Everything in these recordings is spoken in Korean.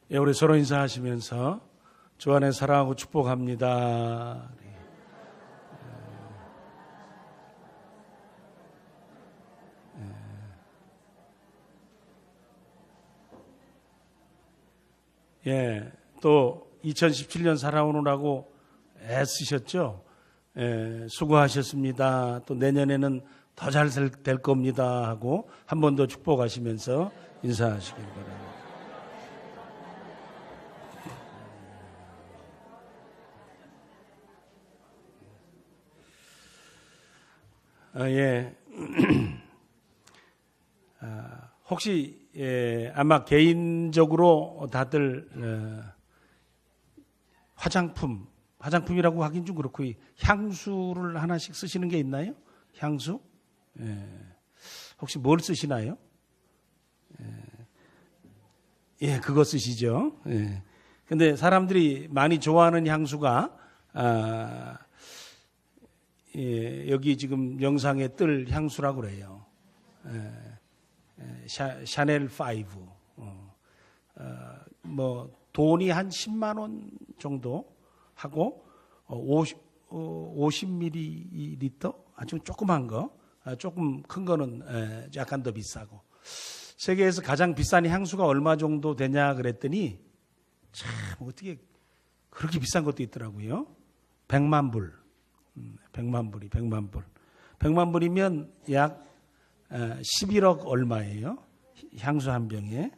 예, 우리 서로 인사하시면서 주 안에 사랑하고 축복합니다. 예, 또 2017년 살아오느라고 애쓰셨죠? 예, 수고하셨습니다. 또 내년에는 더 잘 될 겁니다 하고 한 번 더 축복하시면서 인사하시길 바랍니다. 예. 혹시 아마 개인적으로 다들 화장품이라고 하긴 좀 그렇고 향수를 하나씩 쓰시는 게 있나요? 향수? 혹시 뭘 쓰시나요? 예, 그거 쓰시죠. 예. 근데 사람들이 많이 좋아하는 향수가 예, 여기 지금 영상에 뜰 향수라고 그래요. 샤넬 5. 뭐 돈이 한 10만 원 정도 하고 50ml 아주 조그만 거, 조금 큰 거는 약간 더 비싸고. 세계에서 가장 비싼 향수가 얼마 정도 되냐 그랬더니 참 어떻게 그렇게 비싼 것도 있더라고요. 100만 불. 100만 불이 100만 불. 100만 불이면 약 11억 얼마예요? 향수 한 병에.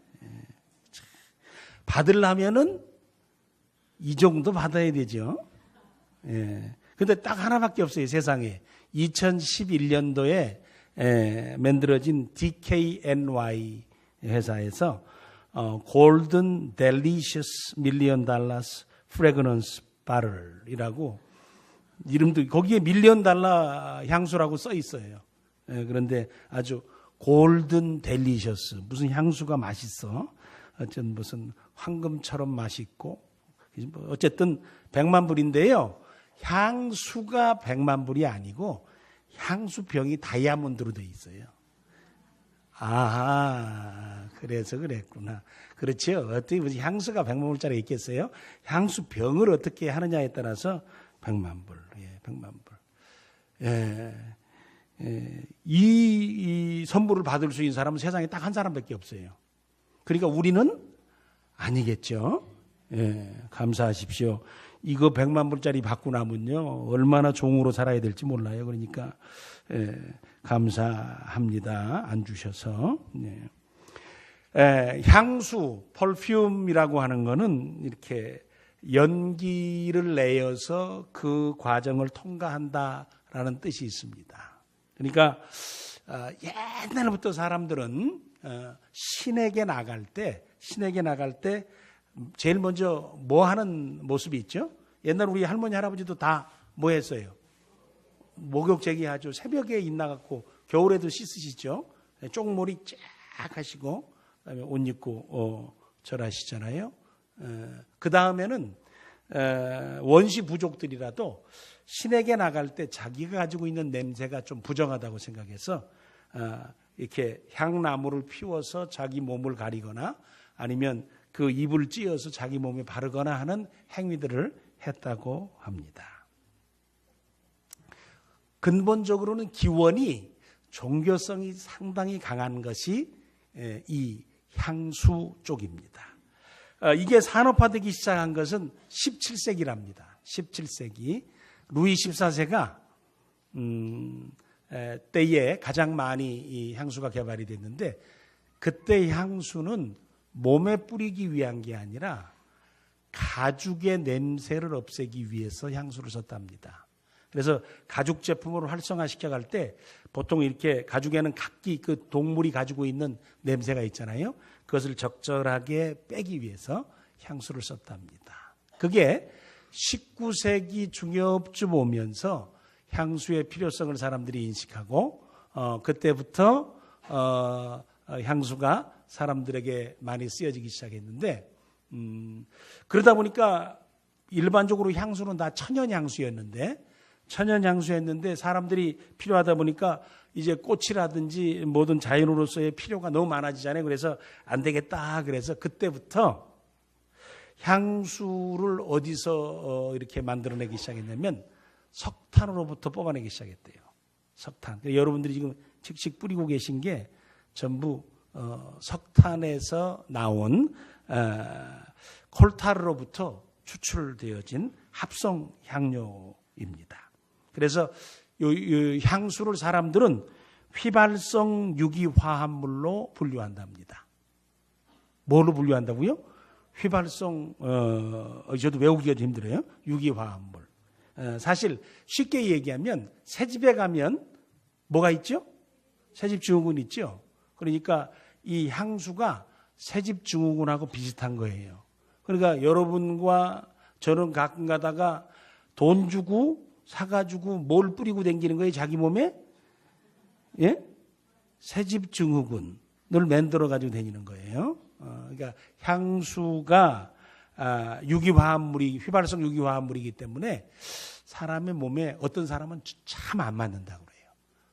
받으려면은 이 정도 받아야 되죠. 예. 근데 딱 하나밖에 없어요, 세상에. 2011년도에 만들어진 DKNY 회사에서 골든 델리셔스 밀리언 달러스 프레그넌스 바럴이라고 이름도 거기에 밀리언 달러 향수라고 써 있어요. 그런데 아주 골든 델리셔스 무슨 향수가 맛있어? 어쨌든 무슨 황금처럼 맛있고 어쨌든 100만 불인데요. 향수가 100만 불이 아니고 향수병이 다이아몬드로 돼 있어요. 아, 그래서 그랬구나. 그렇죠. 어떻게 무슨 향수가 100만 불짜리 있겠어요? 향수병을 어떻게 하느냐에 따라서 100만 불. 예, 100만 불. 예. 이 선물을 받을 수 있는 사람은 세상에 딱 한 사람밖에 없어요. 그러니까 우리는 아니겠죠. 예, 감사하십시오. 이거 100만 불짜리 받고 나면요 얼마나 종으로 살아야 될지 몰라요. 그러니까 감사합니다. 안 주셔서. 향수, 펄퓸이라고 하는 거는 이렇게 연기를 내어서 그 과정을 통과한다라는 뜻이 있습니다. 그러니까 옛날부터 사람들은 신에게 나갈 때 제일 먼저 뭐 하는 모습이 있죠? 옛날 우리 할머니 할아버지도 다 뭐 했어요? 목욕 제기하죠. 새벽에 있나 갖고 겨울에도 씻으시죠. 쪽머리 쫙 하시고 그다음에 옷 입고 절하시잖아요. 그 다음에는 원시 부족들이라도 신에게 나갈 때 자기가 가지고 있는 냄새가 좀 부정하다고 생각해서 이렇게 향나무를 피워서 자기 몸을 가리거나 아니면 그 잎을 찧어서 자기 몸에 바르거나 하는 행위들을 했다고 합니다. 근본적으로는 기원이 종교성이 상당히 강한 것이 이 향수 쪽입니다. 이게 산업화되기 시작한 것은 17세기랍니다. 17세기. 루이 14세가 때에 가장 많이 이 향수가 개발이 됐는데 그때 향수는 몸에 뿌리기 위한 게 아니라 가죽의 냄새를 없애기 위해서 향수를 썼답니다. 그래서 가죽 제품으로 활성화시켜 갈 때 보통 이렇게 가죽에는 각기 그 동물이 가지고 있는 냄새가 있잖아요. 그것을 적절하게 빼기 위해서 향수를 썼답니다. 그게 19세기 중엽쯤 오면서 향수의 필요성을 사람들이 인식하고 그때부터 향수가 사람들에게 많이 쓰여지기 시작했는데 그러다 보니까 일반적으로 향수는 다 천연향수였는데 사람들이 필요하다 보니까 이제 꽃이라든지 모든 자연으로서의 필요가 너무 많아지잖아요. 그래서 안 되겠다. 그래서 그때부터 향수를 어디서 이렇게 만들어내기 시작했냐면 석탄으로부터 뽑아내기 시작했대요. 석탄. 여러분들이 지금 칙칙 뿌리고 계신 게 전부 석탄에서 나온 콜타르로부터 추출되어진 합성 향료입니다. 그래서 이 향수를 사람들은 휘발성 유기화합물로 분류한답니다. 뭘로 분류한다고요? 휘발성, 저도 외우기가 좀 힘들어요. 유기화합물. 사실 쉽게 얘기하면 새집에 가면 뭐가 있죠? 새집 증후군 있죠? 그러니까 이 향수가 새집 증후군하고 비슷한 거예요. 그러니까 여러분과 저는 가끔 가다가 돈 주고 사가지고 뭘 뿌리고 다니는 거예요? 자기 몸에? 예? 새집 증후군을 만들어 가지고 다니는 거예요. 그러니까 향수가 유기화합물이 휘발성 유기화합물이기 때문에 사람의 몸에 어떤 사람은 참 안 맞는다고 그래요.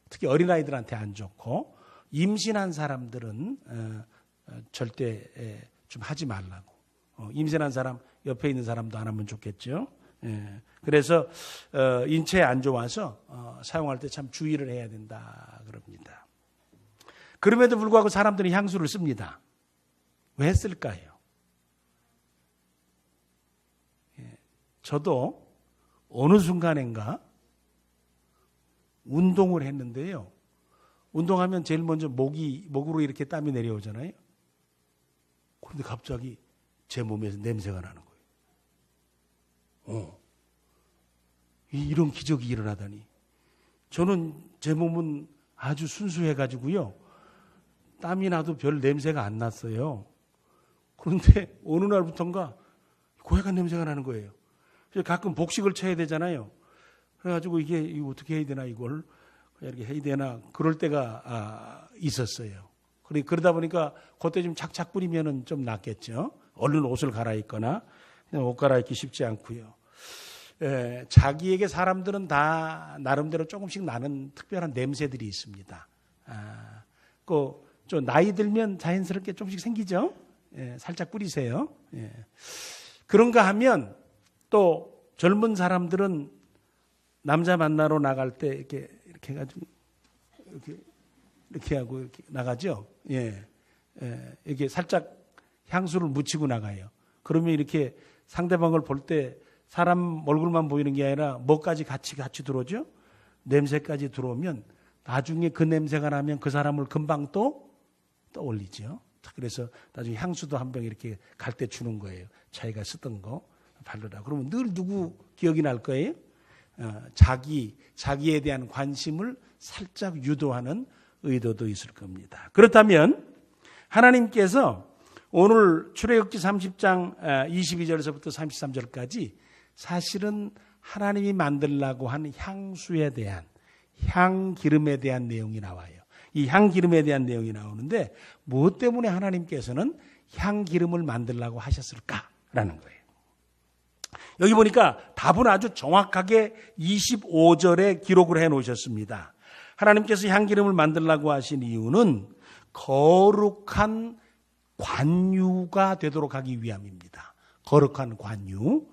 특히 어린아이들한테 안 좋고 임신한 사람들은 절대 좀 하지 말라고. 임신한 사람 옆에 있는 사람도 안 하면 좋겠죠. 그래서 인체에 안 좋아서 사용할 때 참 주의를 해야 된다 그럽니다. 그럼에도 불구하고 사람들이 향수를 씁니다. 왜 쓸까요? 저도 어느 순간인가 운동을 했는데요. 운동하면 제일 먼저 목으로 이렇게 땀이 내려오잖아요. 그런데 갑자기 제 몸에서 냄새가 나는 거예요. 이런 기적이 일어나다니. 저는 제 몸은 아주 순수해가지고요. 땀이 나도 별 냄새가 안 났어요. 그런데 어느 날부터인가 고약한 냄새가 나는 거예요. 그래서 가끔 복식을 쳐야 되잖아요. 그래가지고 이게 어떻게 해야 되나 이걸 이렇게 해야 되나 그럴 때가 있었어요. 그러다 보니까 그때 좀 착착 뿌리면은 좀 낫겠죠. 얼른 옷을 갈아입거나 옷 갈아입기 쉽지 않고요. 자기에게 사람들은 다 나름대로 조금씩 나는 특별한 냄새들이 있습니다. 좀 나이 들면 자연스럽게 조금씩 생기죠. 살짝 뿌리세요. 그런가 하면 또 젊은 사람들은 남자 만나러 나갈 때 이렇게 해가지고 이렇게 하고 이렇게 나가죠. 이렇게 살짝 향수를 묻히고 나가요. 그러면 이렇게 상대방을 볼 때 사람 얼굴만 보이는 게 아니라 뭐까지 같이 들어오죠. 냄새까지 들어오면 나중에 그 냄새가 나면 그 사람을 금방 또 떠올리죠. 그래서 나중에 향수도 한 병 이렇게 갈 때 주는 거예요. 자기가 쓰던 거 바르라. 그러면 늘 누구 기억이 날 거예요? 자기에 대한 관심을 살짝 유도하는 의도도 있을 겁니다. 그렇다면 하나님께서 오늘 출애굽기 30장 22절에서부터 33절까지 사실은 하나님이 만들라고 한 향수에 대한 향기름에 대한 내용이 나와요. 이 향기름에 대한 내용이 나오는데 무엇 때문에 하나님께서는 향기름을 만들라고 하셨을까라는 거예요. 여기 보니까 답은 아주 정확하게 25절에 기록을 해 놓으셨습니다. 하나님께서 향기름을 만들라고 하신 이유는 거룩한 관유가 되도록 하기 위함입니다. 거룩한 관유.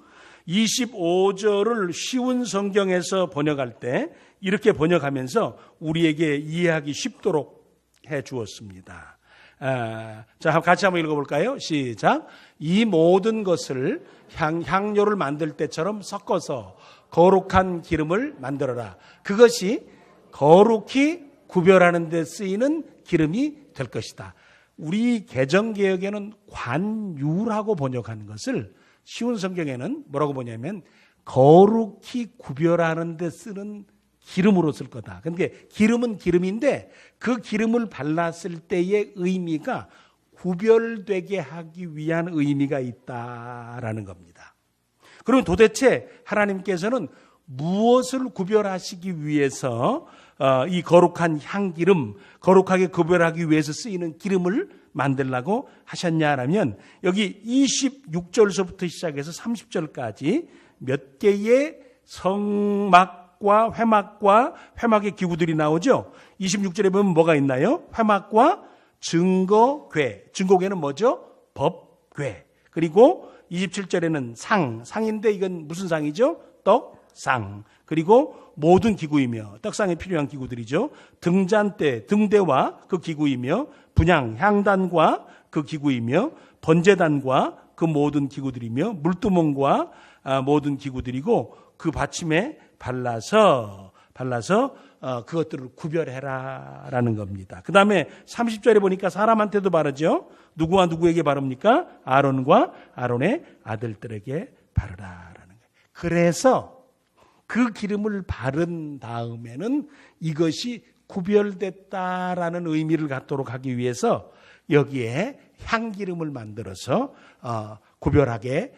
25절을 쉬운 성경에서 번역할 때 이렇게 번역하면서 우리에게 이해하기 쉽도록 해 주었습니다. 자, 같이 한번 읽어볼까요? 시작. 이 모든 것을 향료를 만들 때처럼 섞어서 거룩한 기름을 만들어라. 그것이 거룩히 구별하는 데 쓰이는 기름이 될 것이다. 우리 개정개혁에는 관유라고 번역하는 것을 쉬운 성경에는 뭐라고 보냐면 거룩히 구별하는 데 쓰는 기름으로 쓸 거다. 그러니까 기름은 기름인데 그 기름을 발랐을 때의 의미가 구별되게 하기 위한 의미가 있다라는 겁니다. 그러면 도대체 하나님께서는 무엇을 구별하시기 위해서 이 거룩한 향기름, 거룩하게 구별하기 위해서 쓰이는 기름을 만들라고 하셨냐라면 여기 26절서부터 시작해서 30절까지 몇 개의 성막과 회막의 기구들이 나오죠. 26절에 보면 뭐가 있나요? 회막과 증거궤. 증거궤는 뭐죠? 법궤. 그리고 27절에는 상인데 이건 무슨 상이죠? 떡상. 그리고 모든 기구이며, 떡상에 필요한 기구들이죠. 등잔대, 등대와 그 기구이며, 분향, 향단과 그 기구이며, 번제단과 그 모든 기구들이며, 물두멍과 모든 기구들이고, 그 받침에 발라서 그것들을 구별해라라는 겁니다. 그 다음에 30절에 보니까 사람한테도 바르죠. 누구와 누구에게 바릅니까? 아론과 아론의 아들들에게 바르라라는 거예요. 그래서 그 기름을 바른 다음에는 이것이 구별됐다라는 의미를 갖도록 하기 위해서 여기에 향기름을 만들어서 구별되게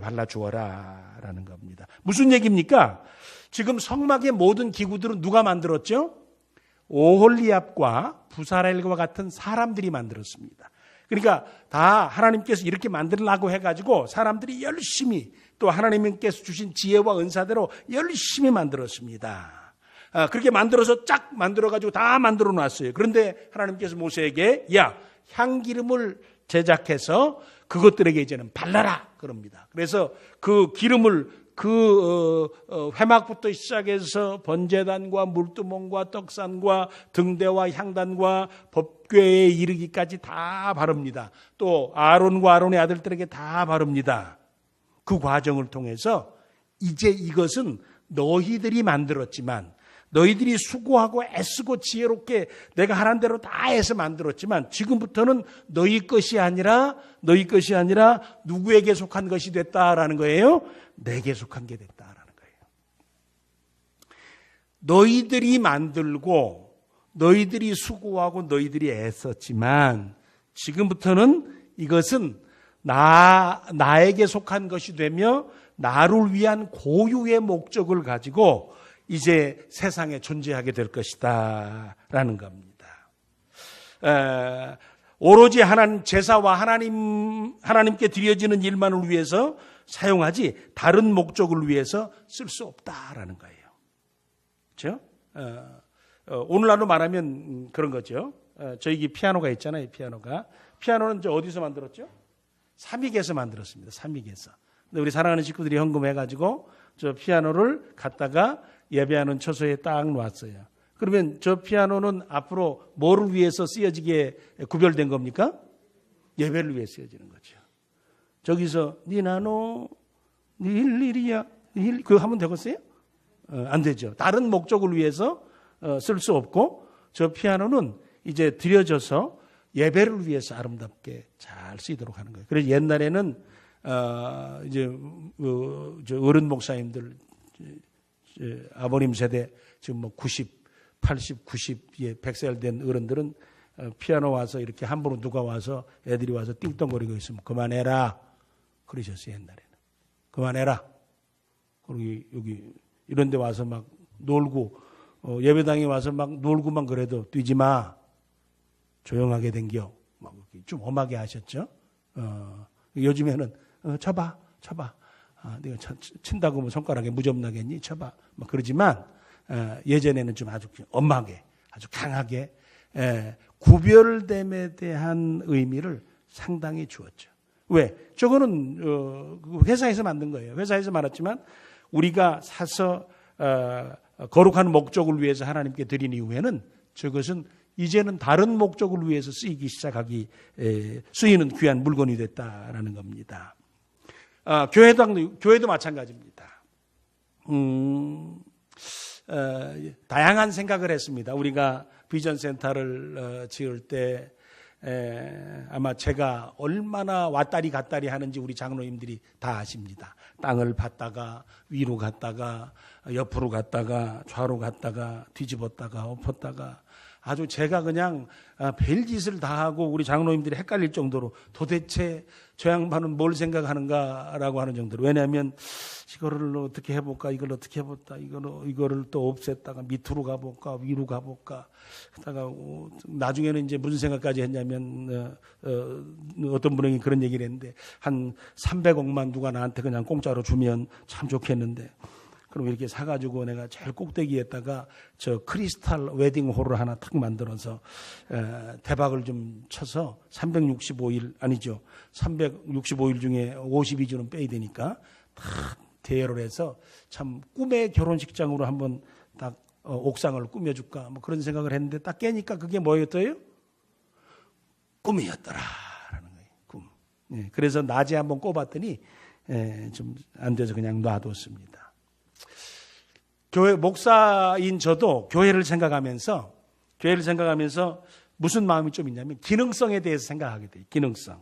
발라주어라라는 겁니다. 무슨 얘기입니까? 지금 성막의 모든 기구들은 누가 만들었죠? 오홀리압과 부사렐과 같은 사람들이 만들었습니다. 그러니까 다 하나님께서 이렇게 만들라고 해가지고 사람들이 열심히 또 하나님께서 주신 지혜와 은사대로 열심히 만들었습니다. 그렇게 만들어서 쫙 만들어가지고 다 만들어 놨어요. 그런데 하나님께서 모세에게 향기름을 제작해서 그것들에게 이제는 발라라 그럽니다. 그래서 그 기름을 회막부터 시작해서 번제단과 물두멍과 떡산과 등대와 향단과 법궤에 이르기까지 다 바릅니다. 또 아론과 아론의 아들들에게 다 바릅니다. 그 과정을 통해서 이제 이것은 너희들이 만들었지만, 너희들이 수고하고 애쓰고 지혜롭게 내가 하라는 대로 다 해서 만들었지만, 지금부터는 너희 것이 아니라 누구에게 속한 것이 됐다라는 거예요? 내게 속한 게 됐다라는 거예요. 너희들이 만들고 너희들이 수고하고 너희들이 애썼지만 지금부터는 이것은 나에게 속한 것이 되며 나를 위한 고유의 목적을 가지고 이제 세상에 존재하게 될 것이다 라는 겁니다. 오로지 하나님 제사와 하나님께 드려지는 일만을 위해서 사용하지 다른 목적을 위해서 쓸 수 없다라는 거예요. 그렇죠? 오늘날로 말하면 그런 거죠. 저희 집 피아노가 있잖아요. 피아노는 저 어디서 만들었죠? 삼익에서 만들었습니다. 삼익에서. 근데 우리 사랑하는 식구들이 헌금해가지고 저 피아노를 갖다가 예배하는 처소에 딱 놨어요. 그러면 저 피아노는 앞으로 뭐를 위해서 쓰여지게 구별된 겁니까? 예배를 위해 쓰여지는 거죠. 저기서 니나노 니일리리야 그거 하면 되겠어요? 안 되죠. 다른 목적을 위해서 쓸 수 없고 저 피아노는 이제 드려져서 예배를 위해서 아름답게 잘 쓰이도록 하는 거예요. 그래서 옛날에는 이제 저 어른 목사님들 아버님 세대 지금 뭐 90, 80, 90에 100살 된 어른들은 피아노 와서 이렇게 함부로 누가 와서 애들이 와서 띵동거리고 있으면 그만해라 그러셨어요. 옛날에는 그만해라. 그리고 여기 이런 데 와서 막 놀고 예배당에 와서 막 놀고만 그래도 뛰지 마. 조용하게 댕겨. 막 좀 험하게 하셨죠. 요즘에는 쳐봐. 내가 친다고 뭐 손가락에 무좀 나겠니? 쳐봐. 막 그러지만 예전에는 좀 아주 엄하게, 아주 강하게 구별됨에 대한 의미를 상당히 주었죠. 왜? 저거는 회사에서 만든 거예요. 회사에서 만들었지만 우리가 사서 거룩한 목적을 위해서 하나님께 드린 이후에는 저것은 이제는 다른 목적을 위해서 쓰이는 귀한 물건이 됐다라는 겁니다. 교회도 마찬가지입니다. 다양한 생각을 했습니다. 우리가 비전센터를 지을 때 아마 제가 얼마나 왔다리 갔다리 하는지 우리 장로님들이 다 아십니다. 땅을 받다가 위로 갔다가 옆으로 갔다가 좌로 갔다가 뒤집었다가 엎었다가 아주 제가 그냥 별짓을 다 하고 우리 장로님들이 헷갈릴 정도로 도대체 저 양반은 뭘 생각하는가라고 하는 정도로. 왜냐하면 이거를 어떻게 해볼까, 이걸 어떻게 해볼까, 이거를 또 없앴다가 밑으로 가볼까, 위로 가볼까 하다가 나중에는 이제 무슨 생각까지 했냐면 어떤 분이 그런 얘기를 했는데 한 300억만 누가 나한테 그냥 공짜로 주면 참 좋겠는데 그럼 이렇게 사가지고 내가 제일 꼭대기에다가 저 크리스탈 웨딩홀을 하나 탁 만들어서 대박을 좀 쳐서 365일 아니죠. 365일 중에 52주는 빼야 되니까 다 대여를 해서 참 꿈의 결혼식장으로 한번 딱 옥상을 꾸며줄까 뭐 그런 생각을 했는데 딱 깨니까 그게 뭐였어요? 꿈이었더라라는 거예요. 꿈. 예, 그래서 낮에 한번 꼽았더니 좀 안 돼서 그냥 놔뒀습니다. 교회 목사인 저도 교회를 생각하면서 무슨 마음이 좀 있냐면 기능성에 대해서 생각하게 돼요. 기능성.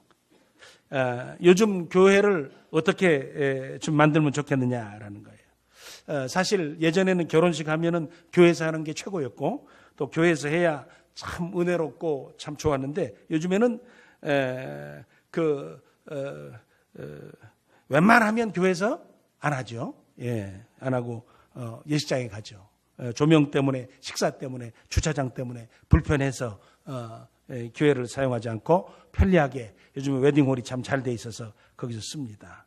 요즘 교회를 어떻게 좀 만들면 좋겠느냐라는 거예요. 사실 예전에는 결혼식 하면은 교회에서 하는 게 최고였고 또 교회에서 해야 참 은혜롭고 참 좋았는데 요즘에는 웬만하면 교회에서 안 하죠. 예, 안 하고 예식장에 가죠. 조명 때문에, 식사 때문에, 주차장 때문에 불편해서 교회를 사용하지 않고 편리하게 요즘에 웨딩홀이 참 잘 돼 있어서 거기서 씁니다.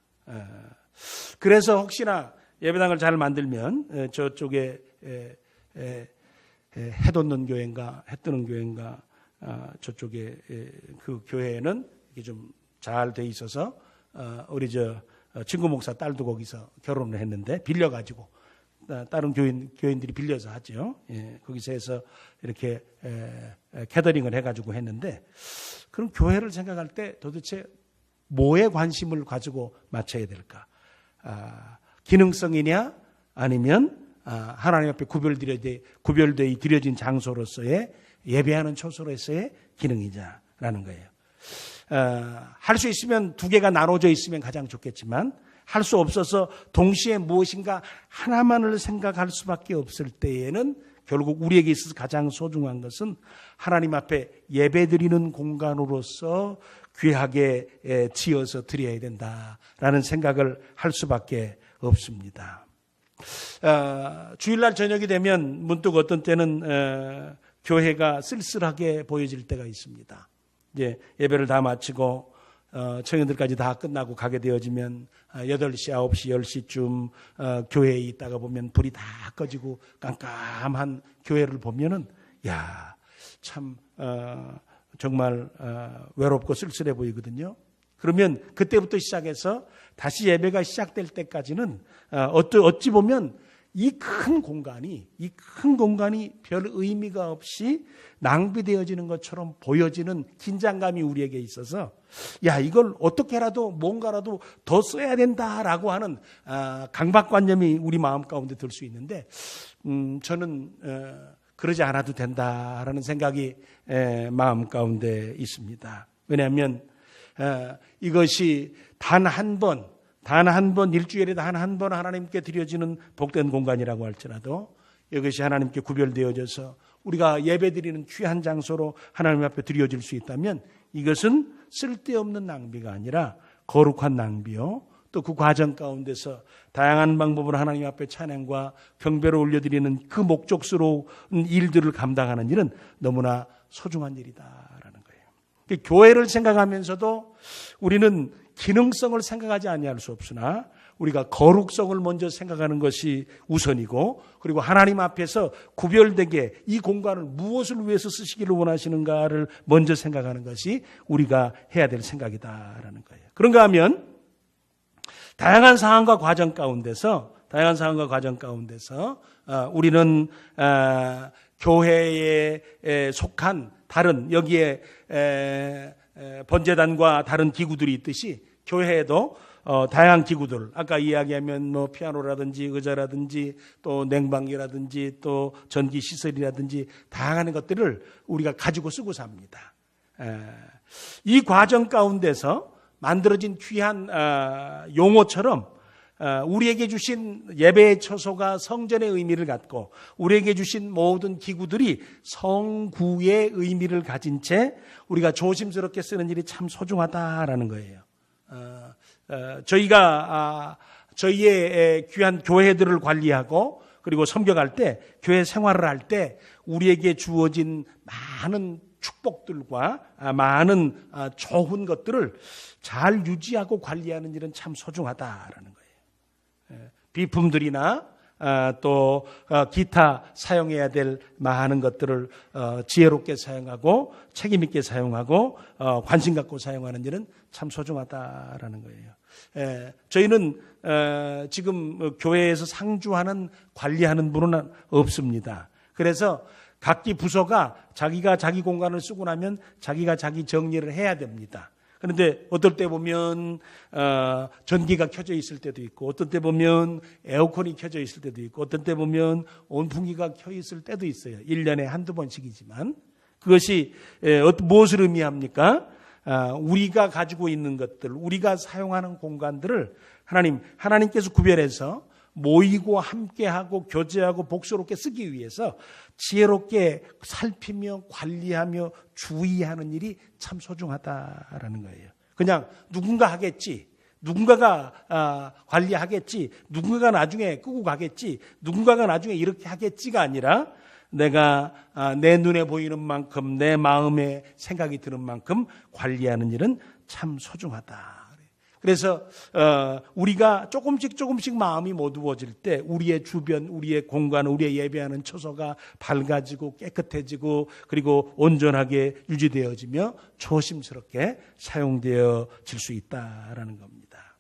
그래서 혹시나 예배당을 잘 만들면 저쪽에 해 돋는 교회인가 해 뜨는 교회인가 저쪽에 그 교회는 이게 좀 잘 돼 있어서 우리 저 친구 목사 딸도 거기서 결혼을 했는데 빌려가지고 다른 교인들이 빌려서 하죠. 예, 거기서 해서 이렇게 캐더링을 해가지고 했는데 그럼 교회를 생각할 때 도대체 뭐에 관심을 가지고 맞춰야 될까? 기능성이냐 아니면 하나님 앞에 구별되어 드려진 장소로서의 예배하는 처소로서의 기능이냐라는 거예요. 할 수 있으면 두 개가 나눠져 있으면 가장 좋겠지만 할 수 없어서 동시에 무엇인가 하나만을 생각할 수밖에 없을 때에는 결국 우리에게 있어서 가장 소중한 것은 하나님 앞에 예배드리는 공간으로서 귀하게 지어서 드려야 된다라는 생각을 할 수밖에 없습니다. 주일날 저녁이 되면 문득 어떤 때는 교회가 쓸쓸하게 보여질 때가 있습니다. 이제 예배를 다 마치고 청년들까지 다 끝나고 가게 되어지면 8시, 9시, 10시쯤 교회에 있다가 보면 불이 다 꺼지고 깜깜한 교회를 보면은 참 정말 외롭고 쓸쓸해 보이거든요. 그러면 그때부터 시작해서 다시 예배가 시작될 때까지는 어찌 보면 이 큰 공간이 별 의미가 없이 낭비되어지는 것처럼 보여지는 긴장감이 우리에게 있어서 이걸 어떻게라도 뭔가라도 더 써야 된다라고 하는 강박관념이 우리 마음 가운데 들 수 있는데 저는 그러지 않아도 된다라는 생각이 마음 가운데 있습니다. 왜냐하면 이것이 단 한 번 일주일에 단 한 번 하나님께 드려지는 복된 공간이라고 할지라도 이것이 하나님께 구별되어져서 우리가 예배드리는 귀한 장소로 하나님 앞에 드려질 수 있다면 이것은 쓸데없는 낭비가 아니라 거룩한 낭비요. 또 그 과정 가운데서 다양한 방법으로 하나님 앞에 찬양과 경배를 올려드리는 그 목적스러운 일들을 감당하는 일은 너무나 소중한 일이다라는 거예요. 교회를 생각하면서도 우리는 기능성을 생각하지 아니할 수 없으나 우리가 거룩성을 먼저 생각하는 것이 우선이고 그리고 하나님 앞에서 구별되게 이 공간을 무엇을 위해서 쓰시기를 원하시는가를 먼저 생각하는 것이 우리가 해야 될 생각이다라는 거예요. 그런가 하면 다양한 상황과 과정 가운데서 우리는 교회에 속한 다른 여기에 번제단과 다른 기구들이 있듯이 교회에도 다양한 기구들 아까 이야기하면 뭐 피아노라든지 의자라든지 또 냉방기라든지 또 전기 시설이라든지 다양한 것들을 우리가 가지고 쓰고 삽니다. 이 과정 가운데서 만들어진 귀한 용어처럼 우리에게 주신 예배의 처소가 성전의 의미를 갖고 우리에게 주신 모든 기구들이 성구의 의미를 가진 채 우리가 조심스럽게 쓰는 일이 참 소중하다라는 거예요. 저희가 저희의 귀한 교회들을 관리하고 그리고 섬겨갈 때 교회 생활을 할 때 우리에게 주어진 많은 축복들과 많은 좋은 것들을 잘 유지하고 관리하는 일은 참 소중하다라는 거예요. 비품들이나 또 기타 사용해야 될 많은 것들을 지혜롭게 사용하고 책임 있게 사용하고 관심 갖고 사용하는 일은 참 소중하다라는 거예요. 저희는 지금 교회에서 상주하는 관리하는 분은 없습니다. 그래서 각기 부서가 자기가 자기 공간을 쓰고 나면 자기가 자기 정리를 해야 됩니다. 그런데 어떨 때 보면 전기가 켜져 있을 때도 있고, 어떤 때 보면 에어컨이 켜져 있을 때도 있고, 어떤 때 보면 온풍기가 켜 있을 때도 있어요. 1년에 한두 번씩이지만. 그것이 무엇을 의미합니까? 우리가 가지고 있는 것들, 우리가 사용하는 공간들을 하나님께서 구별해서 모이고 함께하고 교제하고 복스럽게 쓰기 위해서 지혜롭게 살피며 관리하며 주의하는 일이 참 소중하다라는 거예요. 그냥 누군가 하겠지, 누군가가 관리하겠지, 누군가가 나중에 끄고 가겠지, 누군가가 나중에 이렇게 하겠지가 아니라 내가 내 눈에 보이는 만큼 내 마음에 생각이 드는 만큼 관리하는 일은 참 소중하다. 그래서 우리가 조금씩 마음이 어두워질 때 우리의 주변, 우리의 공간, 우리의 예배하는 처소가 밝아지고 깨끗해지고 그리고 온전하게 유지되어지며 조심스럽게 사용되어질 수 있다라는 겁니다.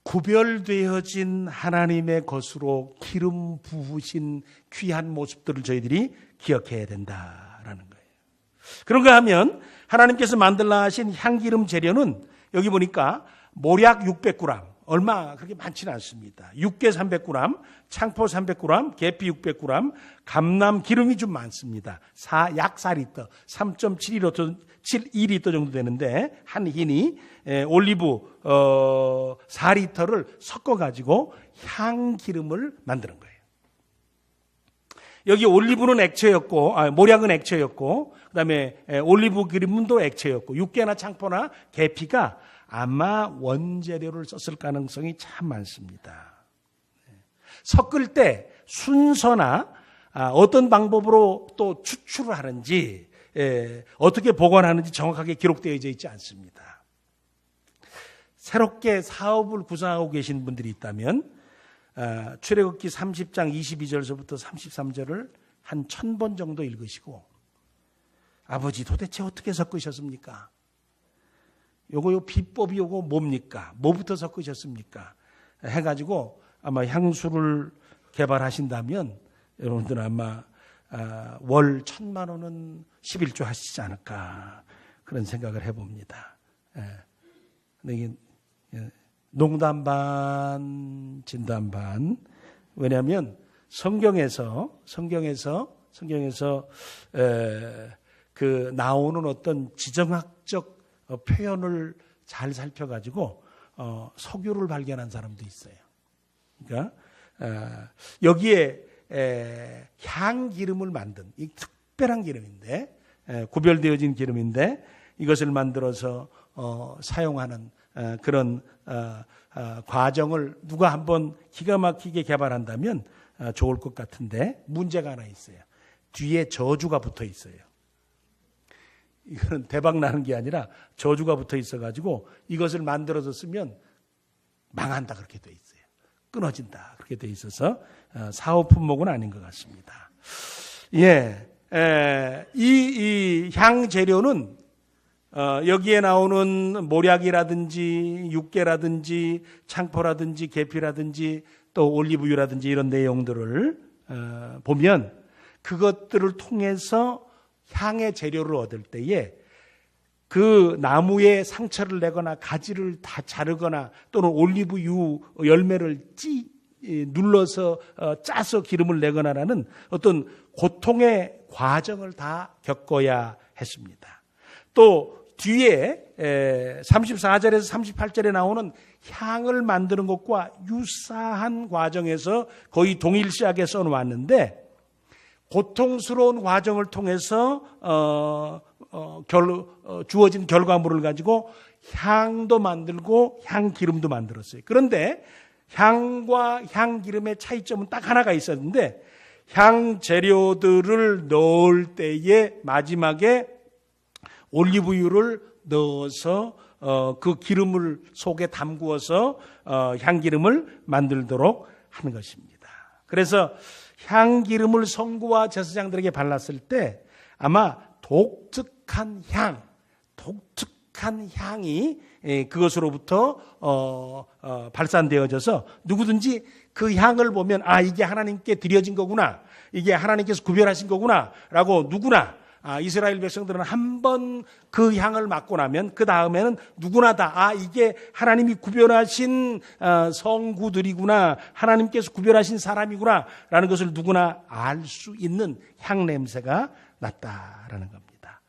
구별되어진 하나님의 것으로 기름 부으신 귀한 모습들을 저희들이 기억해야 된다라는 거예요. 그런가 하면 하나님께서 만들라 하신 향기름 재료는 여기 보니까 모략 600g, 얼마 그렇게 많지는 않습니다. 육개 300g, 창포 300g, 계피 600g, 감람 기름이 좀 많습니다. 약 4리터, 3.72리터 정도 되는데 한 hin이 올리브 4리터를 섞어가지고 향기름을 만드는 거예요. 여기 올리브는 액체였고, 모략은 액체였고, 그 다음에 올리브 기름도 액체였고, 육개나 창포나 계피가 아마 원재료를 썼을 가능성이 참 많습니다. 섞을 때 순서나 어떤 방법으로 또 추출을 하는지, 어떻게 보관하는지 정확하게 기록되어져 있지 않습니다. 새롭게 사업을 구상하고 계신 분들이 있다면 출애굽기 30장 22절서부터 33절을 한 1000번 정도 읽으시고, 아버지 도대체 어떻게 섞으셨습니까? 요 비법이 요거 뭡니까? 뭐부터 섞으셨습니까? 해가지고 아마 향수를 개발하신다면 여러분들은 아마 월 1000만 원은 11조 하시지 않을까 그런 생각을 해봅니다. 근데 이게 농담 반, 진담 반. 왜냐하면 성경에서 그 나오는 어떤 지정학적 표현을 잘 살펴가지고 석유를 발견한 사람도 있어요. 그러니까 여기에 향기름을 만든 이 특별한 기름인데, 구별되어진 기름인데 이것을 만들어서 사용하는 그런 과정을 누가 한번 기가 막히게 개발한다면 좋을 것 같은데 문제가 하나 있어요. 뒤에 저주가 붙어 있어요. 이거는 대박 나는 게 아니라 저주가 붙어 있어가지고 이것을 만들어서 쓰면 망한다 그렇게 돼 있어요. 끊어진다 그렇게 돼 있어서 사업 품목은 아닌 것 같습니다. 이 향 재료는 여기에 나오는 모략이라든지 육개라든지 창포라든지 계피라든지 또 올리브유라든지 이런 내용들을 보면 그것들을 통해서 향의 재료를 얻을 때에 그 나무에 상처를 내거나 가지를 다 자르거나 또는 올리브유 열매를 눌러서 짜서 기름을 내거나라는 어떤 고통의 과정을 다 겪어야 했습니다. 또 뒤에 34절에서 38절에 나오는 향을 만드는 것과 유사한 과정에서 거의 동일시하게 써놓았는데 고통스러운 과정을 통해서 주어진 결과물을 가지고 향도 만들고 향기름도 만들었어요. 그런데 향과 향기름의 차이점은 딱 하나가 있었는데 향 재료들을 넣을 때에 마지막에 올리브유를 넣어서 그 기름을 속에 담구어서 향기름을 만들도록 하는 것입니다. 그래서 향기름을 성구와 제사장들에게 발랐을 때 아마 독특한 향이 그것으로부터 발산되어져서 누구든지 그 향을 보면 이게 하나님께 드려진 거구나, 이게 하나님께서 구별하신 거구나 라고 누구나 이스라엘 백성들은 한 번 그 향을 맡고 나면 그 다음에는 누구나 다 이게 하나님이 구별하신 성구들이구나, 하나님께서 구별하신 사람이구나 라는 것을 누구나 알 수 있는 향 냄새가 났다라는 겁니다.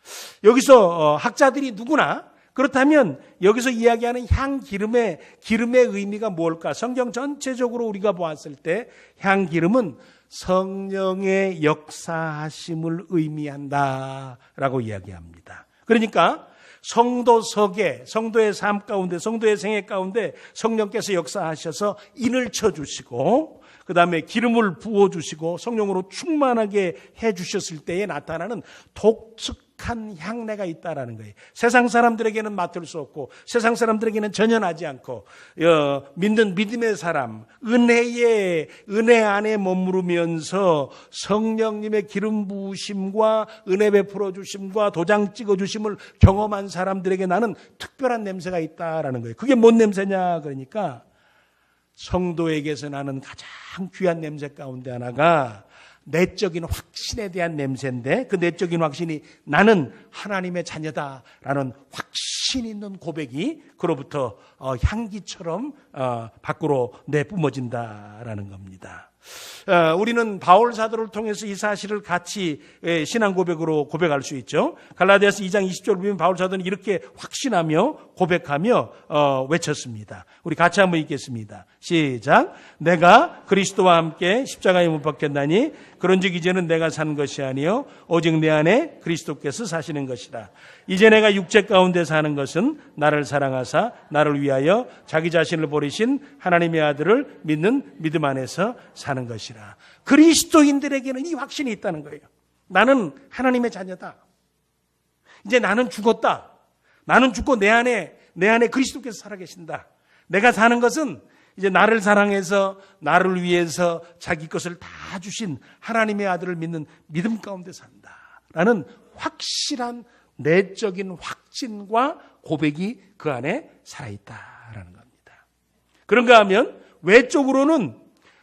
여기서 학자들이 누구나 그렇다면 여기서 이야기하는 향기름의 의미가 뭘까? 성경 전체적으로 우리가 보았을 때 향기름은 성령의 역사하심을 의미한다라고 이야기합니다. 그러니까 성도석에, 성도의 삶 가운데, 성도의 생애 가운데 성령께서 역사하셔서 인을 쳐주시고 그 다음에 기름을 부어주시고 성령으로 충만하게 해주셨을 때에 나타나는 독특한 향내가 있다라는 거예요. 세상 사람들에게는 맡을 수 없고 세상 사람들에게는 전혀 나지 않고 믿는 믿음의 사람, 은혜 안에 머무르면서 성령님의 기름 부으심과 은혜 베풀어 주심과 도장 찍어 주심을 경험한 사람들에게 나는 특별한 냄새가 있다라는 거예요. 그게 뭔 냄새냐? 그러니까 성도에게서 나는 가장 귀한 냄새 가운데 하나가 내적인 확신에 대한 냄새인데, 그 내적인 확신이 나는 하나님의 자녀다라는 확신 있는 고백이 그로부터 향기처럼 밖으로 내뿜어진다라는 겁니다. 우리는 바울 사도를 통해서 이 사실을 같이 신앙 고백으로 고백할 수 있죠. 갈라디아서 2장 20절 보면 바울 사도는 이렇게 확신하며 고백하며 외쳤습니다. 우리 같이 한번 읽겠습니다. 시작. 내가 그리스도와 함께 십자가에 못 박혔나니 그런즉 이제는 내가 사는 것이 아니요 오직 내 안에 그리스도께서 사시는 것이라. 이제 내가 육체 가운데 사는 것은 나를 사랑하사 나를 위하여 자기 자신을 버리신 하나님의 아들을 믿는 믿음 안에서 사는 것이라. 그리스도인들에게는 이 확신이 있다는 거예요. 나는 하나님의 자녀다. 이제 나는 죽었다. 나는 죽고 내 안에 그리스도께서 살아계신다. 내가 사는 것은 이제 나를 사랑해서 나를 위해서 자기 것을 다 주신 하나님의 아들을 믿는 믿음 가운데 산다. 라는 확실한 내적인 확신과 고백이 그 안에 살아있다라는 겁니다. 그런가 하면 외적으로는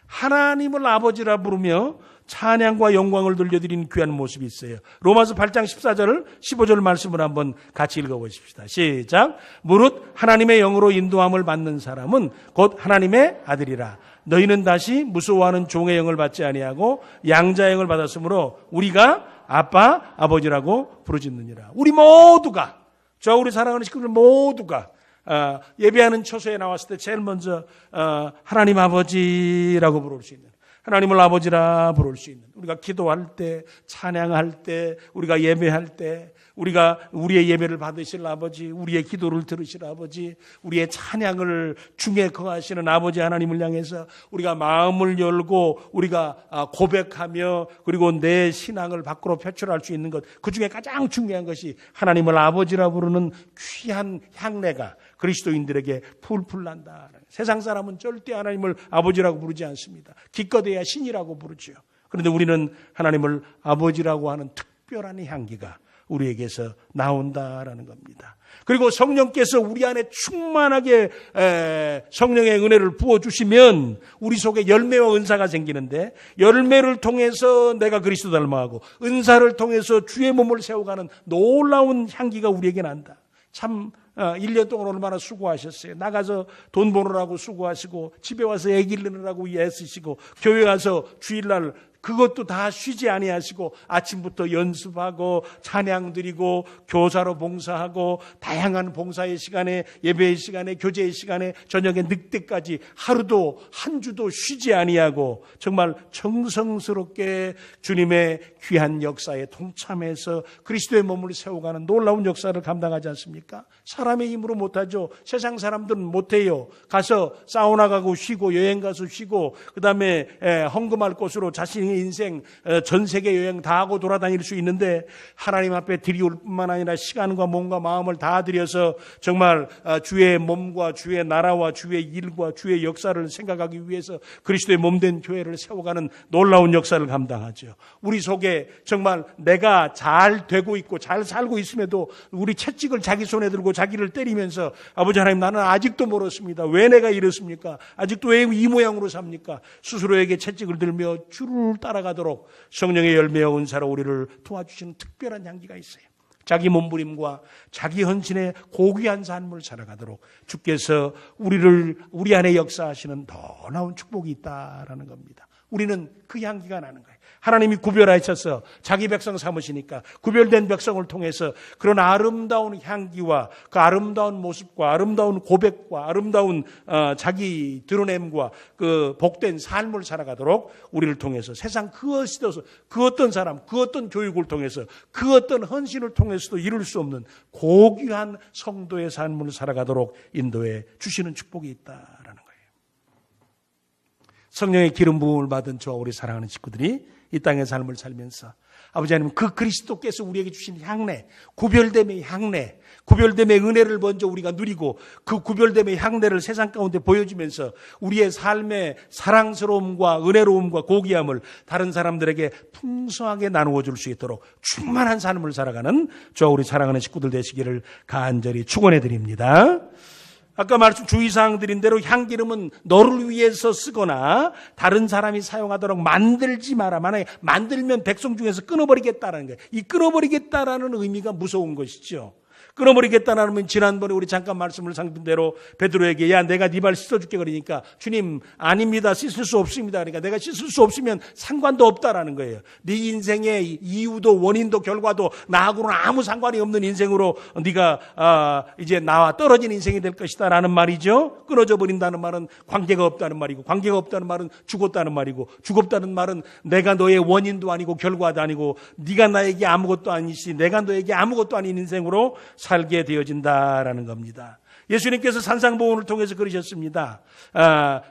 하나님을 아버지라 부르며 찬양과 영광을 돌려드리는 귀한 모습이 있어요. 로마서 8장 14절 15절 말씀을 한번 같이 읽어보십시다. 시작. 무릇 하나님의 영으로 인도함을 받는 사람은 곧 하나님의 아들이라. 너희는 다시 무서워하는 종의 영을 받지 아니하고 양자의 영을 받았으므로 우리가 아빠 아버지라고 부르짖느니라. 우리 모두가, 우리 사랑하는 식구들 모두가 예배하는 처소에 나왔을 때 제일 먼저 하나님 아버지라고 부를 수 있는, 하나님을 아버지라 부를 수 있는, 우리가 기도할 때, 찬양할 때, 우리가 예배할 때, 우리가 우리의 예배를 받으실 아버지, 우리의 기도를 들으실 아버지, 우리의 찬양을 중에 거하시는 아버지 하나님을 향해서 우리가 마음을 열고 우리가 고백하며 그리고 내 신앙을 밖으로 표출할 수 있는 것, 그 중에 가장 중요한 것이 하나님을 아버지라 부르는 귀한 향내가 그리스도인들에게 풀풀 난다. 세상 사람은 절대 하나님을 아버지라고 부르지 않습니다. 기껏해야 신이라고 부르죠. 그런데 우리는 하나님을 아버지라고 하는 특별한 향기가 우리에게서 나온다라는 겁니다. 그리고 성령께서 우리 안에 충만하게 성령의 은혜를 부어주시면 우리 속에 열매와 은사가 생기는데, 열매를 통해서 내가 그리스도 닮아가고 은사를 통해서 주의 몸을 세워가는 놀라운 향기가 우리에게 난다. 참 1년 동안 얼마나 수고하셨어요. 나가서 돈 버느라고 수고하시고 집에 와서 애 기르느라고 애쓰시고 교회 가서 주일날 그것도 다 쉬지 아니하시고 아침부터 연습하고 찬양 드리고 교사로 봉사하고 다양한 봉사의 시간에, 예배의 시간에, 교제의 시간에, 저녁에 늑대까지 하루도 한 주도 쉬지 아니하고 정말 정성스럽게 주님의 귀한 역사에 동참해서 그리스도의 몸을 세워가는 놀라운 역사를 감당하지 않습니까? 사람의 힘으로 못하죠. 세상 사람들은 못해요. 가서 사우나 가고 쉬고 여행 가서 쉬고 그다음에 헌금할 곳으로 자신의 인생 전 세계 여행 다 하고 돌아다닐 수 있는데 하나님 앞에 드리울 뿐만 아니라 시간과 몸과 마음을 다 들여서 정말 주의 몸과 주의 나라와 주의 일과 주의 역사를 생각하기 위해서 그리스도의 몸된 교회를 세워가는 놀라운 역사를 감당하죠. 우리 속에 정말 내가 잘 되고 있고 잘 살고 있음에도 우리 채찍을 자기 손에 들고 자기를 때리면서 아버지 하나님 나는 아직도 멀었습니다. 왜 내가 이렇습니까? 아직도 왜 이 모양으로 삽니까? 스스로에게 채찍을 들며 주를 따라가도록 성령의 열매와 은사로 우리를 도와주시는 특별한 향기가 있어요. 자기 몸부림과 자기 헌신의 고귀한 삶을 살아가도록 주께서 우리 안에 역사하시는 놀라운 축복이 있다라는 겁니다. 우리는 그 향기가 나는 거예요. 하나님이 구별하셔서 자기 백성 삼으시니까 구별된 백성을 통해서 그런 아름다운 향기와 그 아름다운 모습과 아름다운 고백과 아름다운 자기 드러냄과 그 복된 삶을 살아가도록 우리를 통해서 세상 그 어떤 사람, 그 어떤 교육을 통해서 그 어떤 헌신을 통해서도 이룰 수 없는 고귀한 성도의 삶을 살아가도록 인도해 주시는 축복이 있다라는 거예요. 성령의 기름 부음을 받은 저와 우리 사랑하는 식구들이 이 땅의 삶을 살면서 아버지 하나님 그 그리스도께서 우리에게 주신 향내, 구별됨의 향내, 구별됨의 은혜를 먼저 우리가 누리고 그 구별됨의 향내를 세상 가운데 보여주면서 우리의 삶의 사랑스러움과 은혜로움과 고귀함을 다른 사람들에게 풍성하게 나누어 줄 수 있도록 충만한 삶을 살아가는 저와 우리 사랑하는 식구들 되시기를 간절히 축원해 드립니다. 아까 말씀 주의사항 드린 대로 향기름은 너를 위해서 쓰거나 다른 사람이 사용하도록 만들지 마라. 만약에 만들면 백성 중에서 끊어버리겠다라는 거예요. 이 끊어버리겠다라는 의미가 무서운 것이죠. 끊어버리겠다는 건 지난번에 우리 잠깐 말씀을 상든 대로 베드로에게 야 내가 네 발 씻어줄게 그러니까 주님 아닙니다. 씻을 수 없습니다. 그러니까 내가 씻을 수 없으면 상관도 없다라는 거예요. 네 인생의 이유도 원인도 결과도 나하고는 아무 상관이 없는 인생으로 네가 이제 나와 떨어진 인생이 될 것이다 라는 말이죠. 끊어져 버린다는 말은 관계가 없다는 말이고 관계가 없다는 말은 죽었다는 말이고 죽었다는 말은 내가 너의 원인도 아니고 결과도 아니고 네가 나에게 아무것도 아니시 내가 너에게 아무것도 아닌 인생으로 살게 되어진다라는 겁니다. 예수님께서 산상보훈을 통해서 그러셨습니다.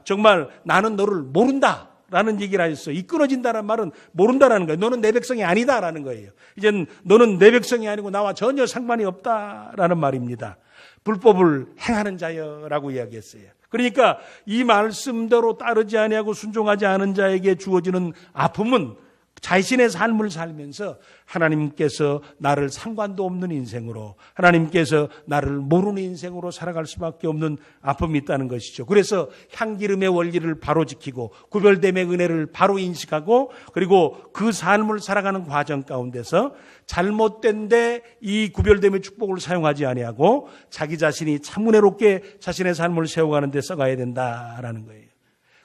정말 나는 너를 모른다 라는 얘기를 하셨어요. 이 끊어진다는 말은 모른다라는 거예요. 너는 내 백성이 아니다라는 거예요. 이젠 너는 내 백성이 아니고 나와 전혀 상관이 없다라는 말입니다. 불법을 행하는 자여라고 이야기했어요. 그러니까 이 말씀대로 따르지 아니하고 순종하지 않은 자에게 주어지는 아픔은 자신의 삶을 살면서 하나님께서 나를 상관도 없는 인생으로 하나님께서 나를 모르는 인생으로 살아갈 수밖에 없는 아픔이 있다는 것이죠. 그래서 향기름의 원리를 바로 지키고 구별됨의 은혜를 바로 인식하고 그리고 그 삶을 살아가는 과정 가운데서 잘못된데 이 구별됨의 축복을 사용하지 아니하고 자기 자신이 참 은혜롭게 자신의 삶을 세워가는 데 써가야 된다라는 거예요.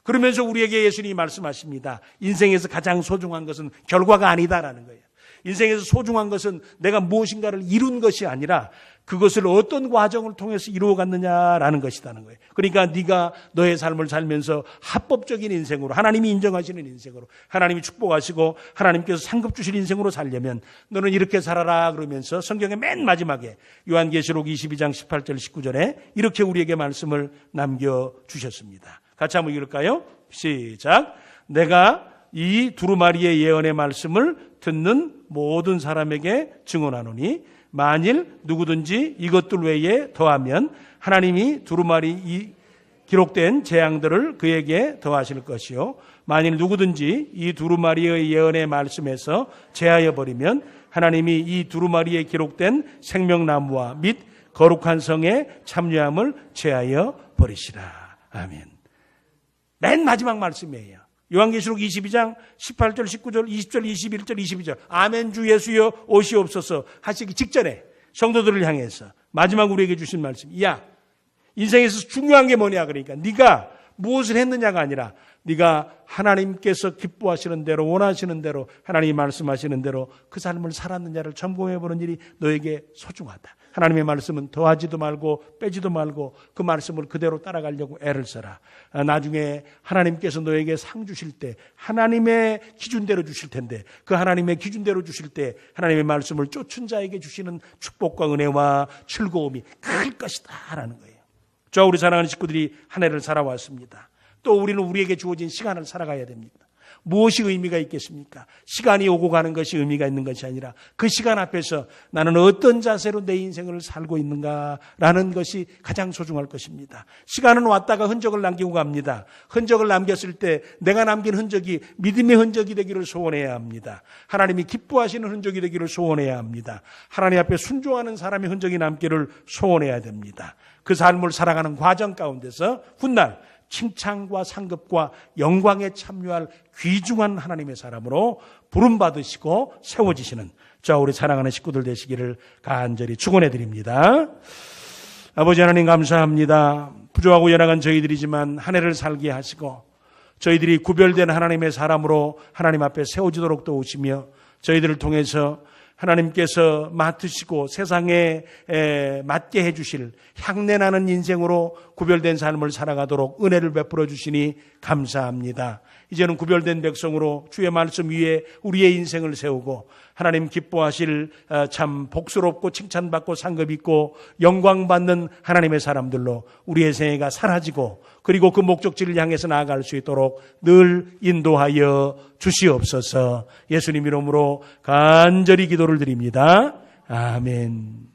그러면서 우리에게 예수님이 말씀하십니다. 인생에서 가장 소중한 것은 결과가 아니다라는 거예요. 인생에서 소중한 것은 내가 무엇인가를 이룬 것이 아니라 그것을 어떤 과정을 통해서 이루어갔느냐라는 것이라는 거예요. 그러니까 네가 너의 삶을 살면서 합법적인 인생으로 하나님이 인정하시는 인생으로 하나님이 축복하시고 하나님께서 상급 주실 인생으로 살려면 너는 이렇게 살아라 그러면서 성경의 맨 마지막에 요한계시록 22장 18절 19절에 이렇게 우리에게 말씀을 남겨주셨습니다. 같이 한번 읽을까요? 시작. 내가 이 두루마리의 예언의 말씀을 듣는 모든 사람에게 증언하노니 만일 누구든지 이것들 외에 더하면 하나님이 두루마리 기록된 재앙들을 그에게 더하실 것이요 만일 누구든지 이 두루마리의 예언의 말씀에서 제하여 버리면 하나님이 이 두루마리에 기록된 생명나무와 및 거룩한 성의 참여함을 제하여 버리시라. 아멘. 맨 마지막 말씀이에요. 요한계시록 22장 18절, 19절, 20절, 21절, 22절 아멘 주 예수여 오시옵소서 하시기 직전에 성도들을 향해서 마지막 우리에게 주신 말씀. 야 인생에서 중요한 게 뭐냐 그러니까 네가 무엇을 했느냐가 아니라 네가 하나님께서 기뻐하시는 대로 원하시는 대로 하나님이 말씀하시는 대로 그 삶을 살았느냐를 점검해보는 일이 너에게 소중하다. 하나님의 말씀은 더하지도 말고 빼지도 말고 그 말씀을 그대로 따라가려고 애를 써라. 나중에 하나님께서 너에게 상 주실 때 하나님의 기준대로 주실 텐데 그 하나님의 기준대로 주실 때 하나님의 말씀을 쫓은 자에게 주시는 축복과 은혜와 즐거움이 클 것이다 라는 거예요. 저 우리 사랑하는 식구들이 한 해를 살아왔습니다. 또 우리는 우리에게 주어진 시간을 살아가야 됩니다. 무엇이 의미가 있겠습니까? 시간이 오고 가는 것이 의미가 있는 것이 아니라 그 시간 앞에서 나는 어떤 자세로 내 인생을 살고 있는가라는 것이 가장 소중할 것입니다. 시간은 왔다가 흔적을 남기고 갑니다. 흔적을 남겼을 때 내가 남긴 흔적이 믿음의 흔적이 되기를 소원해야 합니다. 하나님이 기뻐하시는 흔적이 되기를 소원해야 합니다. 하나님 앞에 순종하는 사람의 흔적이 남기를 소원해야 됩니다. 그 삶을 살아가는 과정 가운데서 훗날 칭찬과 상급과 영광에 참여할 귀중한 하나님의 사람으로 부름받으시고 세워지시는 저 우리 사랑하는 식구들 되시기를 간절히 축원해 드립니다. 아버지 하나님 감사합니다. 부족하고 연약한 저희들이지만 한 해를 살게 하시고 저희들이 구별된 하나님의 사람으로 하나님 앞에 세워지도록 도우시며 저희들을 통해서 하나님께서 맡으시고 세상에 맞게 해주실 향내나는 인생으로 구별된 삶을 살아가도록 은혜를 베풀어 주시니 감사합니다. 이제는 구별된 백성으로 주의 말씀 위에 우리의 인생을 세우고 하나님 기뻐하실 참 복스럽고 칭찬받고 상급 있고 영광받는 하나님의 사람들로 우리의 생애가 사라지고 그리고 그 목적지를 향해서 나아갈 수 있도록 늘 인도하여 주시옵소서. 예수님 이름으로 간절히 기도를 드립니다. 아멘.